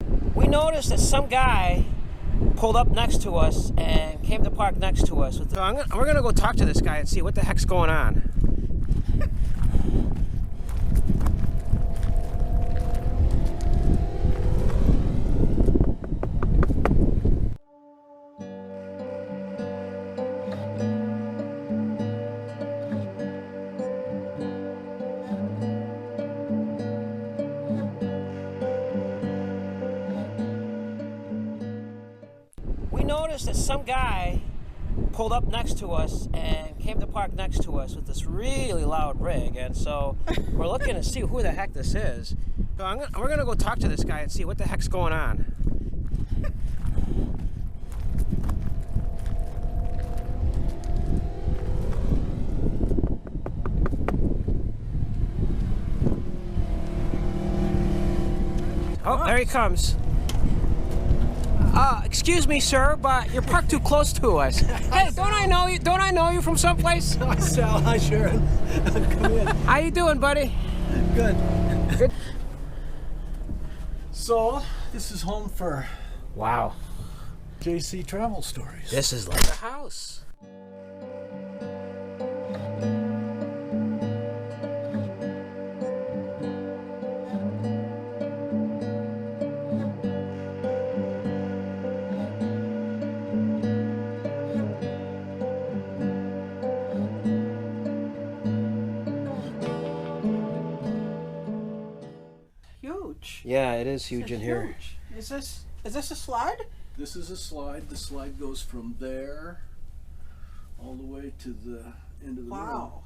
We noticed that some guy pulled up next to us and came to park next to us. So we're gonna go talk to this guy and see what the heck's going on. We noticed that some guy pulled up next to us and came to park next to us with this really loud rig, and so we're looking to see who the heck this is. So we're gonna go talk to this guy and see what the heck's going on. Oh, there he comes. Excuse me, sir, but you're parked too close to us. Hey, don't I know you? Don't I know you from someplace? Hi, Sal. Hi, Sharon. Come in. How you doing, buddy? Good. Good. So, this is home for Wow. JC Travel Stories. This is like a house. Huge. Yeah, it is huge in It's here. huge. Is this a slide? This is a slide. The slide goes from there all the way to the end of the room. Wow.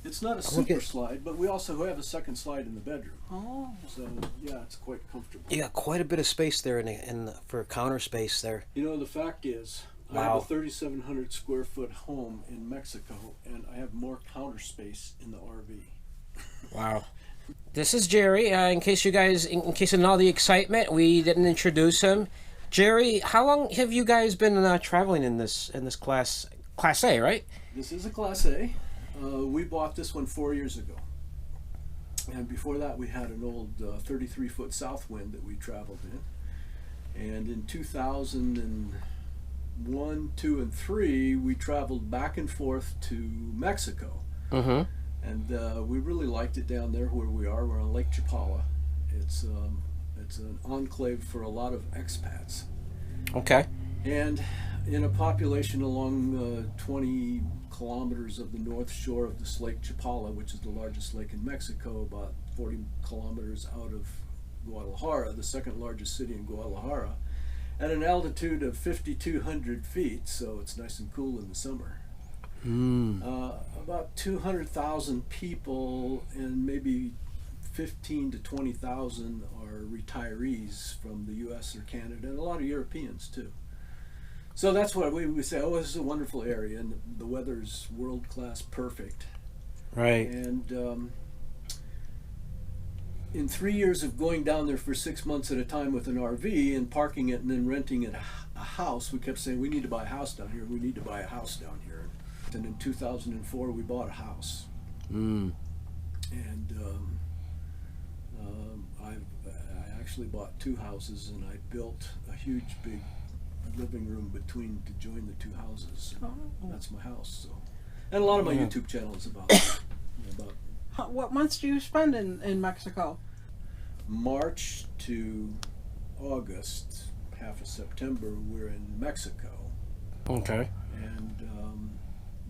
It's not a Look super at- slide, but we also have a second slide in the bedroom. Oh. So, yeah, it's quite comfortable. You got quite a bit of space there for counter space there. You know, the fact is, I Wow. have a 3,700 square foot home in Mexico, and I have more counter space in the RV. Wow. This is Jerry. In case you guys, in case of all the excitement, we didn't introduce him. Jerry, how long have you guys been traveling in this class A, right? This is a Class A. We bought this one 4 years ago. And before that, we had an old 33-foot Southwind that we traveled in. And in 2001, 2, and 3, we traveled back and forth to Mexico. Mm-hmm. And we really liked it down there where we are. We're on Lake Chapala. It's an enclave for a lot of expats. Okay. And in a population along 20 kilometers of the north shore of this Lake Chapala, which is the largest lake in Mexico, about 40 kilometers out of Guadalajara, the second largest city in Guadalajara, at an altitude of 5,200 feet, so it's nice and cool in the summer. About 200,000 people, and maybe 15 to 20,000 are retirees from the U.S. or Canada, and a lot of Europeans too. So that's what we say, oh, this is a wonderful area, and the weather's world-class perfect. Right. And in 3 years of going down there for 6 months at a time with an RV and parking it and then renting it a house, we kept saying, we need to buy a house down here, we need to buy a house down here. And in 2004, we bought a house. Mm. And I actually bought 2 houses, and I built a huge, big living room between to join the 2 houses. And that's my house. So, and a lot of my YouTube channel is about that, about What months do you spend in Mexico? March to August, half of September. We're in Mexico, Okay. and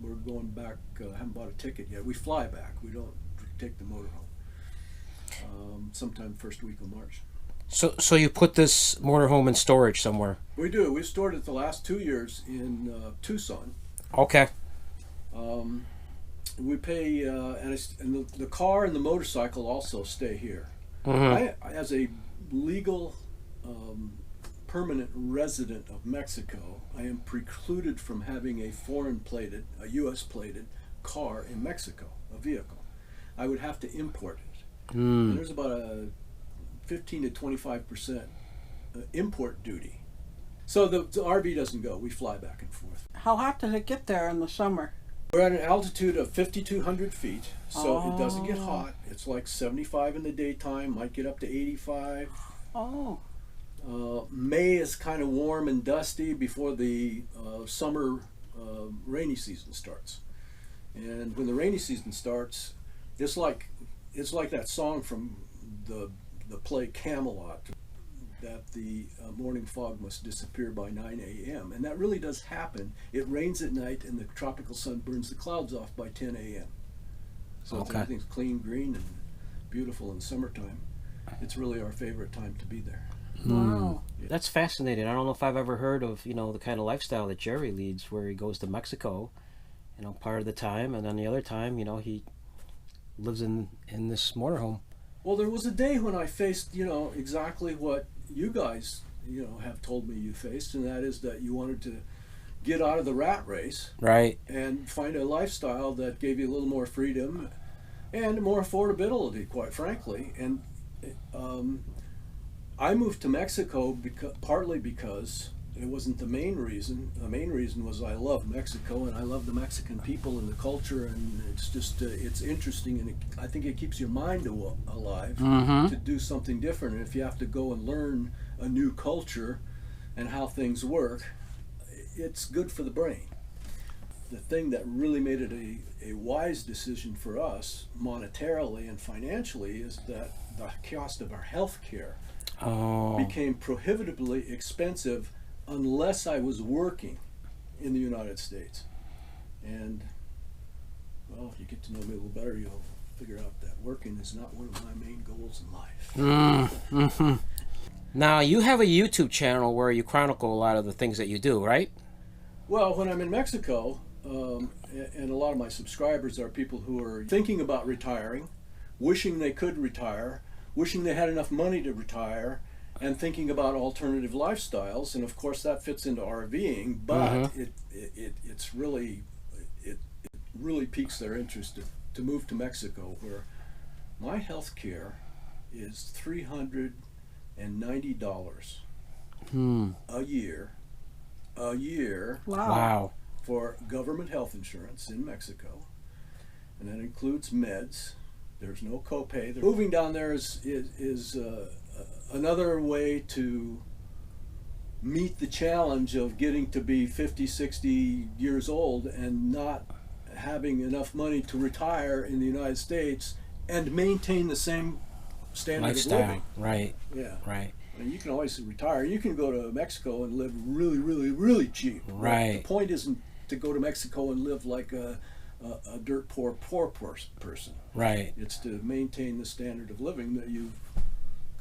we're going back. Haven't bought a ticket yet. We fly back. We don't take the motorhome. Sometime first week of March. So you put this motorhome in storage somewhere? We do. We've stored it the last 2 years in Tucson. Okay. We pay, and the car and the motorcycle also stay here. Mm-hmm. As a legal permanent resident of Mexico, I am precluded from having a a U.S. plated car in Mexico, a vehicle. I would have to import it. And there's about a 15 to 25% import duty. So the RV doesn't go. We fly back and forth. How hot does it get there in the summer? We're at an altitude of 5,200 feet, so it doesn't get hot. It's like 75 in the daytime, might get up to 85. Oh. May is kind of warm and dusty before the summer rainy season starts. And when the rainy season starts, it's like that song from the play Camelot, that the morning fog must disappear by 9 a.m. And that really does happen. It rains at night and the tropical sun burns the clouds off by 10 a.m. So Okay. everything's clean, green, and beautiful in summertime. It's really our favorite time to be there. Wow. That's fascinating. I don't know if I've ever heard of, the kind of lifestyle that Jerry leads, where he goes to Mexico, part of the time, and then the other time, he lives in this motorhome. Well, there was a day when I faced, exactly what you guys, have told me you faced, and that is that you wanted to get out of the rat race Right. and find a lifestyle that gave you a little more freedom and more affordability, quite frankly. And I moved to Mexico partly because it wasn't the main reason. The main reason was I love Mexico and I love the Mexican people and the culture, and it's just it's interesting, and I think it keeps your mind alive Mm-hmm. to do something different. And if you have to go and learn a new culture and how things work, it's good for the brain. The thing that really made it a wise decision for us monetarily and financially is that the cost of our health care Oh. became prohibitively expensive unless I was working in the United States. And, well, if you get to know me a little better, you'll figure out that working is not one of my main goals in life. Mm-hmm. Now, you have a YouTube channel where you chronicle a lot of the things that you do, right? Well, when I'm in Mexico, and a lot of my subscribers are people who are thinking about retiring, wishing they could retire, wishing they had enough money to retire, and thinking about alternative lifestyles. And of course that fits into RVing, but it really piques their interest to move to Mexico, where my health care is $390 a year Wow. Wow. for government health insurance in Mexico, and that includes meds. There's no copay. Moving down there is another way to meet the challenge of getting to be 50, 60 years old and not having enough money to retire in the United States and maintain the same standard of Lifestyle. living. Right. Yeah. Right. And you can always retire. You can go to Mexico and live really, really, really cheap. Right. The point isn't to go to Mexico and live like a dirt poor person. Right. It's to maintain the standard of living that you've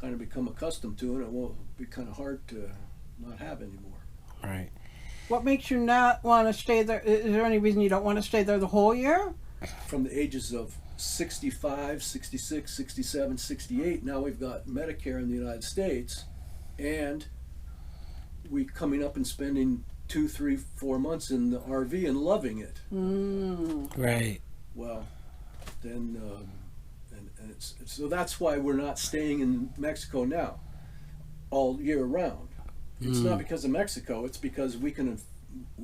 kind of become accustomed to, and it won't be kind of hard to not have anymore. Right. What makes you not want to stay there? Is there any reason you don't want to stay there the whole year? From the ages of 65, 66, 67, 68, now we've got Medicare in the United States, and we coming up and spending 2, 3, 4 months in the RV and loving it. Right. Well, then, and so that's why we're not staying in Mexico now, all year round. It's not because of Mexico. It's because we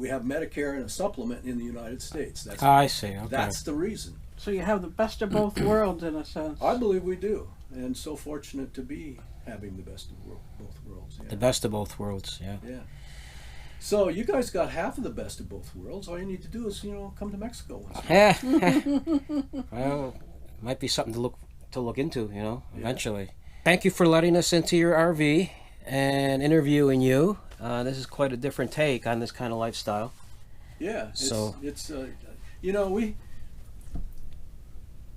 have Medicare and a supplement in the United States. I see. Okay. That's the reason. So you have the best of both worlds in a sense. I believe we do, and so fortunate to be having the best of both worlds. Yeah. The best of both worlds. Yeah. Yeah. So you guys got half of the best of both worlds. All you need to do is, come to Mexico once. Well, might be something to look into, eventually. Thank you for letting us into your RV and interviewing you. This is quite a different take on this kind of lifestyle. Yeah. So-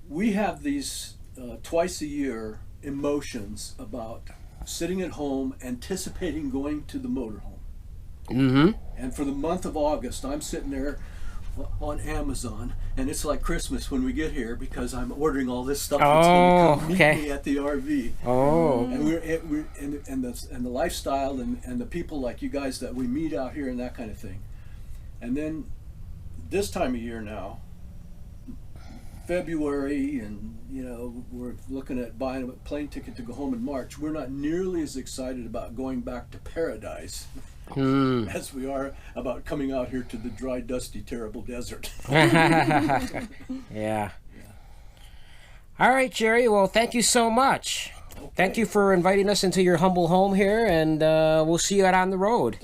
We have these twice a year emotions about sitting at home anticipating going to the motorhome. Mm-hmm. And for the month of August, I'm sitting there on Amazon, and it's like Christmas when we get here because I'm ordering all this stuff that's going to come meet me at the RV. Oh. And the lifestyle and the people like you guys that we meet out here and that kind of thing. And then this time of year now, February, and we're looking at buying a plane ticket to go home in March. We're not nearly as excited about going back to paradise as we are about coming out here to the dry, dusty, terrible desert. Yeah. All right, Jerry. Well, thank you so much. Thank you for inviting us into your humble home here, and we'll see you out on the road.